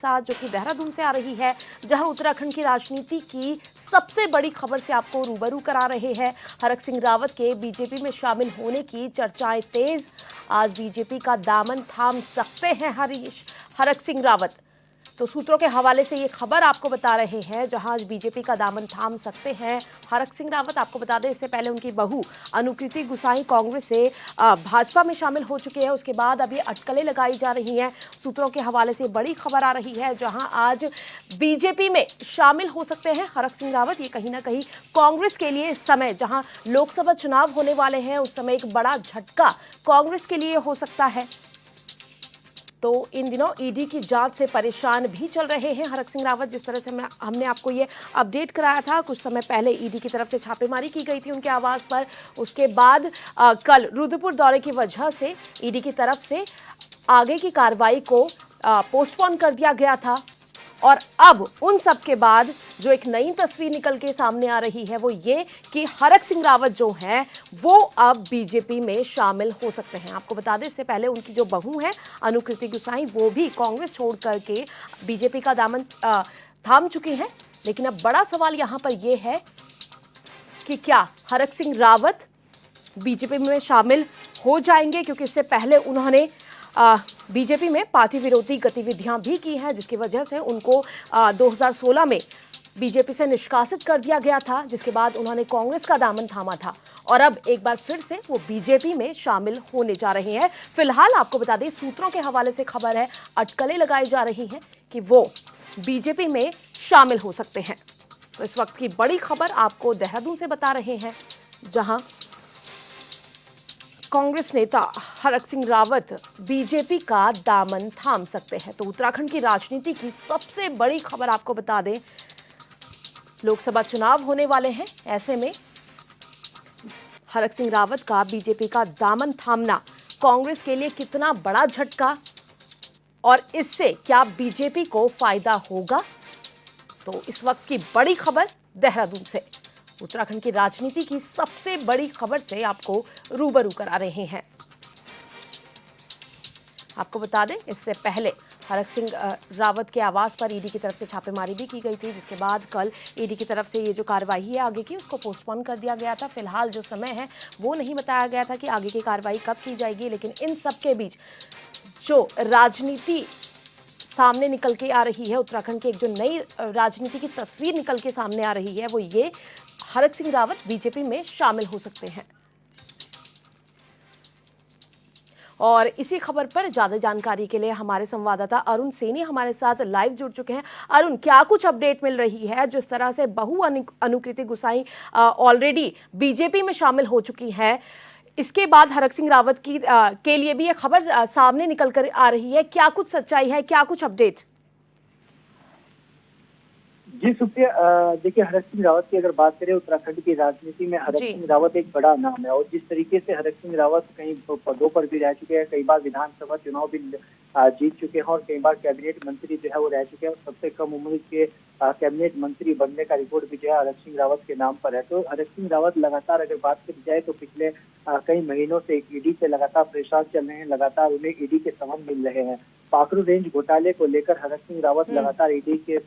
साथ जो कि देहरादून से आ रही है, जहां उत्तराखंड की राजनीति की सबसे बड़ी खबर से आपको रूबरू करा रहे हैं। हरक सिंह रावत के बीजेपी में शामिल होने की चर्चाएं तेज। आज बीजेपी का दामन थाम सकते हैं हरक सिंह रावत। तो सूत्रों के हवाले से ये खबर आपको बता रहे हैं, जहां आज बीजेपी का दामन थाम सकते हैं हरक सिंह रावत। आपको बता दें, इससे पहले उनकी बहू अनुकृति गुसाई कांग्रेस से भाजपा में शामिल हो चुके हैं। उसके बाद अभी अटकलें लगाई जा रही हैं। सूत्रों के हवाले से बड़ी खबर आ रही है, जहां आज बीजेपी में शामिल हो सकते हैं हरक सिंह रावत। ये कहीं ना कहीं कांग्रेस के लिए इस समय, जहां लोकसभा चुनाव होने वाले हैं, उस समय एक बड़ा झटका कांग्रेस के लिए हो सकता है। तो इन दिनों ईडी की जांच से परेशान भी चल रहे हैं हरक सिंह रावत। जिस तरह से हमने आपको ये अपडेट कराया था, कुछ समय पहले ईडी की तरफ से छापेमारी की गई थी उनके आवास पर। उसके बाद कल रुद्रपुर दौरे की वजह से ईडी की तरफ से आगे की कार्रवाई को पोस्टपोन कर दिया गया था। और अब उन सब के बाद जो एक नई तस्वीर निकल के सामने आ रही है, वो ये कि हरक सिंह रावत जो हैं वो अब बीजेपी में शामिल हो सकते हैं। आपको बता दें, इससे पहले उनकी जो बहू है अनुकृति गुसाई, वो भी कांग्रेस छोड़ करके बीजेपी का दामन थाम चुकी हैं। लेकिन अब बड़ा सवाल यहां पर यह है कि क्या हरक सिंह रावत बीजेपी में शामिल हो जाएंगे, क्योंकि इससे पहले उन्होंने बीजेपी में पार्टी विरोधी गतिविधियां भी की हैं, जिसकी वजह से उनको 2016 में बीजेपी से निष्कासित कर दिया गया था, जिसके बाद उन्होंने कांग्रेस का दामन थामा था। और अब एक बार फिर से वो बीजेपी में शामिल होने जा रहे हैं। फिलहाल आपको बता दें, सूत्रों के हवाले से खबर है, अटकलें लगाई जा रही हैं कि वो बीजेपी में शामिल हो सकते हैं। तो इस वक्त की बड़ी खबर आपको देहरादून से बता रहे हैं, जहां कांग्रेस नेता हरक सिंह रावत बीजेपी का दामन थाम सकते हैं। तो उत्तराखंड की राजनीति की सबसे बड़ी खबर आपको बता दें, लोकसभा चुनाव होने वाले हैं। ऐसे में हरक सिंह रावत का बीजेपी का दामन थामना कांग्रेस के लिए कितना बड़ा झटका, और इससे क्या बीजेपी को फायदा होगा? तो इस वक्त की बड़ी खबर देहरादून से, उत्तराखंड की राजनीति की सबसे बड़ी खबर से आपको रूबरू करा रहे हैं। आपको बता दें, इससे पहले हरक सिंह रावत के आवास पर ईडी की तरफ से छापेमारी भी की गई थी, जिसके बाद कल ईडी की तरफ से ये जो कार्रवाई है आगे की, उसको पोस्टपोन कर दिया गया था। फिलहाल जो समय है वो नहीं बताया गया था कि आगे की कार्रवाई कब की जाएगी। लेकिन इन सब के बीच जो राजनीति सामने निकल के आ रही है, उत्तराखंड की एक जो नई राजनीति की तस्वीर निकल के सामने आ रही है, वो ये हरक सिंह रावत बीजेपी में शामिल हो सकते हैं। और इसी खबर पर ज्यादा जानकारी के लिए हमारे संवाददाता अरुण सैनी हमारे साथ लाइव जुड़ चुके हैं। अरुण, क्या कुछ अपडेट मिल रही है? जिस तरह से बहू अनुकृति गुसाई ऑलरेडी बीजेपी में शामिल हो चुकी है, इसके बाद हरक सिंह रावत के लिए भी ये खबर सामने निकल कर आ रही है। क्या कुछ सच्चाई है, क्या कुछ अपडेट? जी शुक्रिया। देखिए, हरक सिंह रावत की अगर बात करें, उत्तराखंड की राजनीति में हरक सिंह रावत एक बड़ा नाम है। और जिस तरीके से हरक सिंह रावत कई पदों पर भी रह चुके हैं, कई बार विधानसभा चुनाव भी जीत चुके हैं, और कई बार कैबिनेट मंत्री जो है वो रह चुके हैं, और सबसे कम उम्र के कैबिनेट मंत्री बनने का रिकॉर्ड भी जो है हरक सिंह रावत के नाम पर है। तो हरक सिंह रावत लगातार अगर बात करी जाए तो पिछले कई महीनों से ईडी से लगातार परेशान चल रहे हैं, लगातार उन्हें ईडी के समन मिल रहे हैं। पाखरू रेंज घोटाले को लेकर हरक सिंह रावत लगातार ईडी के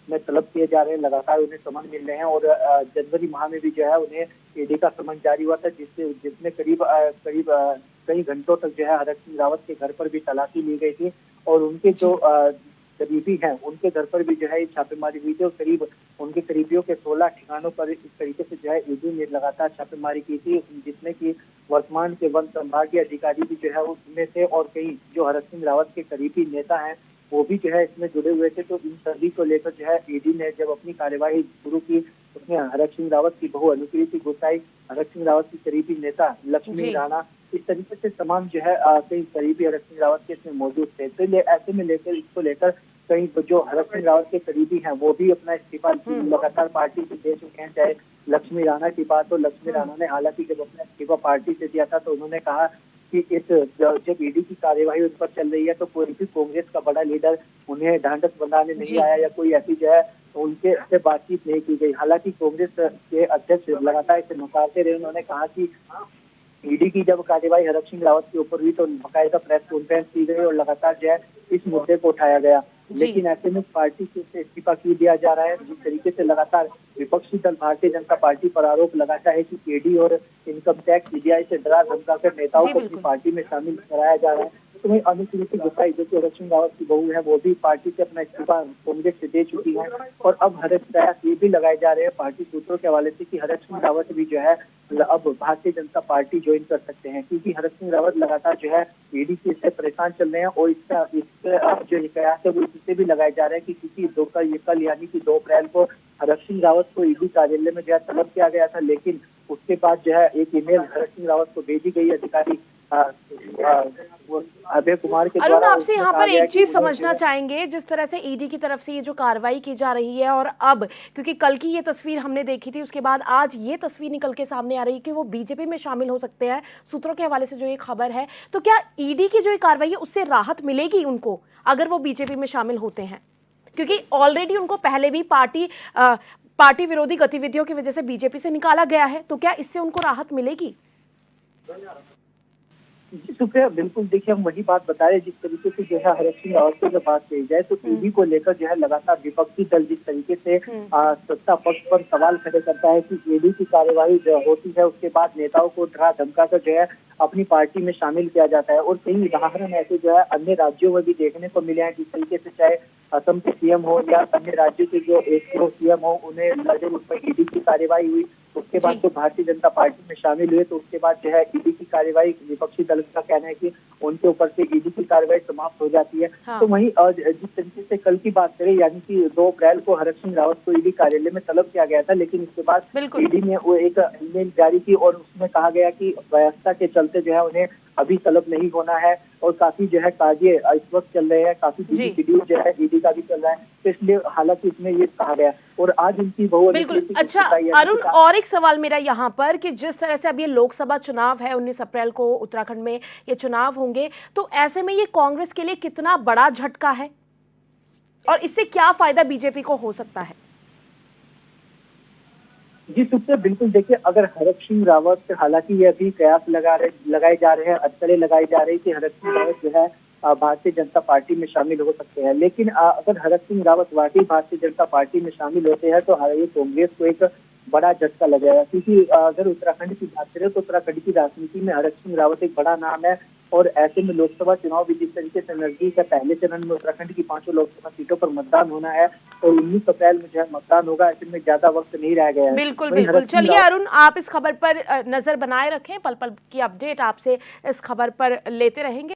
में तलब किए जा रहे हैं, लगातार उन्हें समन मिल रहे हैं। और जनवरी माह में भी जो है उन्हें ईडी का समन जारी हुआ था, जिसमें करीब कई घंटों तक जो है हरक सिंह रावत के घर पर भी तलाशी ली गई थी, और उनके जो करीबी हैं उनके घर पर भी जो है छापेमारी हुई थी, और करीब उनके करीबियों के 16 ठिकानों पर इस तरीके से जो है ईडी ने लगातार छापेमारी की थी, जिसमें कि वर्तमान के वन संभागीय अधिकारी भी जो है उनमें से, और कई जो हरक सिंह रावत के करीबी नेता हैं वो भी जो है इसमें जुड़े हुए थे। तो इन सभी को लेकर जो है ईडी ने जब अपनी कार्यवाही शुरू की, उसमें हरक सिंह रावत की बहू अनुकृति गुसाई, हरक सिंह रावत की करीबी नेता लक्ष्मी राणा, इस तरीके से तमाम जो है कई करीबी हरक सिंह रावत के इसमें मौजूद थे। तो ऐसे में इसको लेकर कई जो हरक सिंह रावत के करीबी हैं वो भी अपना इस्तीफा लगातार पार्टी से दे चुके हैं। चाहे लक्ष्मी राणा की बात हो, लक्ष्मी राणा ने हालांकि जब अपना इस्तीफा पार्टी से दिया था तो उन्होंने कहा कि जब ईडी की कार्यवाही उन पर चल रही है तो कोई भी कांग्रेस का बड़ा लीडर उन्हें ढांढस बनाने नहीं आया, या कोई ऐसी जो है उनके से बातचीत नहीं की गई। हालांकि कांग्रेस के अध्यक्ष लगातार इसे नकारते रहे। उन्होंने कहा कि ईडी की जब कार्यवाही हरक सिंह रावत के ऊपर हुई तो बाकायदा प्रेस कॉन्फ्रेंस की गई और लगातार जो है इस मुद्दे को उठाया गया। लेकिन ऐसे में पार्टी से इस्तीफा क्यों दिया जा रहा है? जिस तरीके से लगातार विपक्षी दल भारतीय जनता पार्टी पर आरोप लगाता है कि ईडी और इनकम टैक्स सीबीआई से डरा धमका कर नेताओं जी को अपनी बिल्कुल। पार्टी में शामिल कराया जा रहा है। तो वही अनुसूचित गुप्ता जो कि हरक सिंह रावत की बहू है, वो भी पार्टी से अपना इस्तीफा कांग्रेस से दे चुकी है। और अब कयास ये भी लगाए जा रहे हैं पार्टी सूत्रों के हवाले से कि हरक सिंह रावत भी जो है अब भारतीय जनता पार्टी ज्वाइन कर सकते हैं, क्योंकि हरक सिंह रावत लगातार जो है ईडी से परेशान चल रहे हैं। और इसका जो ये कयास है वो इससे भी लगाए जा रहे हैं कि क्योंकि कल यानी कि 2 अप्रैल को हरक सिंह रावत को ईडी कार्यालय में जो है तलब किया गया था, लेकिन उसके बाद जो है एक ईमेल हरक सिंह रावत को भेजी गई अधिकारी अभय कुमार के अरुण, द्वारा। आपसे यहाँ पर एक चीज समझना चाहेंगे, जिस तरह से ईडी की तरफ से ये जो कार्रवाई की जा रही है और अब क्योंकि कल की ये तस्वीर हमने देखी थी, उसके बाद आज ये तस्वीर निकल के सामने आ रही है कि वो बीजेपी में शामिल हो सकते हैं, सूत्रों के हवाले से जो ये खबर है, तो क्या ईडी की जो ये कार्रवाई है उससे राहत मिलेगी उनको अगर वो बीजेपी में शामिल होते हैं? क्योंकि ऑलरेडी उनको पहले भी पार्टी विरोधी गतिविधियों की वजह से बीजेपी से निकाला गया है, तो क्या इससे उनको राहत मिलेगी? जी सुप्रिया, बिल्कुल देखिए, हम वही बात बता रहे हैं। जिस तरीके से जो है हरक सिंह रावत को जब बात कही जाए तो ईडी को लेकर जो है लगातार विपक्षी दल जिस तरीके से सत्ता पक्ष पर सवाल खड़े करता है कि ईडी की कार्यवाही जो होती है उसके बाद नेताओं को डरा धमका कर जो है अपनी पार्टी में शामिल किया जाता है। और कई उदाहरण ऐसे जो है अन्य राज्यों में भी देखने को मिले हैं, जिस तरीके से चाहे असम के सीएम हो या अन्य राज्यों के जो एक सीएम हो, उन्हें नजर उस पर ईडी की कार्यवाही हुई, उसके बाद तो भारतीय जनता पार्टी में शामिल हुए, तो उसके बाद जो है ईडी की कार्यवाही, विपक्षी दल का कहना है कि उनके ऊपर से ईडी की कार्यवाही समाप्त हो जाती है। हाँ। तो वहीं जिस तरीके से कल की बात करें, यानी कि 2 अप्रैल को हरक सिंह रावत को ईडी कार्यालय में तलब किया गया था, लेकिन इसके बाद ईडी ने वो एक ईमेल जारी की और उसमें कहा गया कि व्यवस्था के चलते जो है उन्हें अभी तलब नहीं होना है और काफी जो है कार्य इस वक्त चल रहे हैं, काफी शेड्यूल जो है ईडी का भी चल रहा है, तो इसलिए हालांकि इसमें ये कहा गया। और आज इनकी बहु बिल्कुल। अच्छा अरुण, और एक सवाल मेरा यहाँ पर कि जिस तरह से अब ये लोकसभा चुनाव है, 19 अप्रैल को उत्तराखंड में ये चुनाव होंगे, तो ऐसे में ये कांग्रेस के लिए कितना बड़ा झटका है और इससे क्या फायदा बीजेपी को हो सकता है? जी सुप्रिया, बिल्कुल देखिए, अगर हरक सिंह रावत, हालांकि ये अभी कयास लगाए जा रहे हैं, अटकलें लगाई जा रही कि हरक सिंह रावत जो है भारतीय जनता पार्टी में शामिल हो सकते हैं, लेकिन अगर हरक सिंह रावत वाकई भारतीय जनता पार्टी में शामिल होते हैं तो ये कांग्रेस को एक बड़ा झटका लगेगा। क्योंकि अगर उत्तराखंड की बात करें तो उत्तराखंड की राजनीति में हरक सिंह रावत एक बड़ा नाम है। और ऐसे में लोकसभा चुनाव भी जिस तरीके से नजदीक है, पहले चरण में उत्तराखंड की 5 लोकसभा सीटों पर मतदान होना है और 19 अप्रैल में जो है मतदान होगा। ऐसे में ज्यादा वक्त नहीं रह गया है। बिल्कुल बिल्कुल। चलिए अरुण, आप इस खबर पर नजर बनाए रखें, पल पल की अपडेट आपसे इस खबर पर लेते रहेंगे।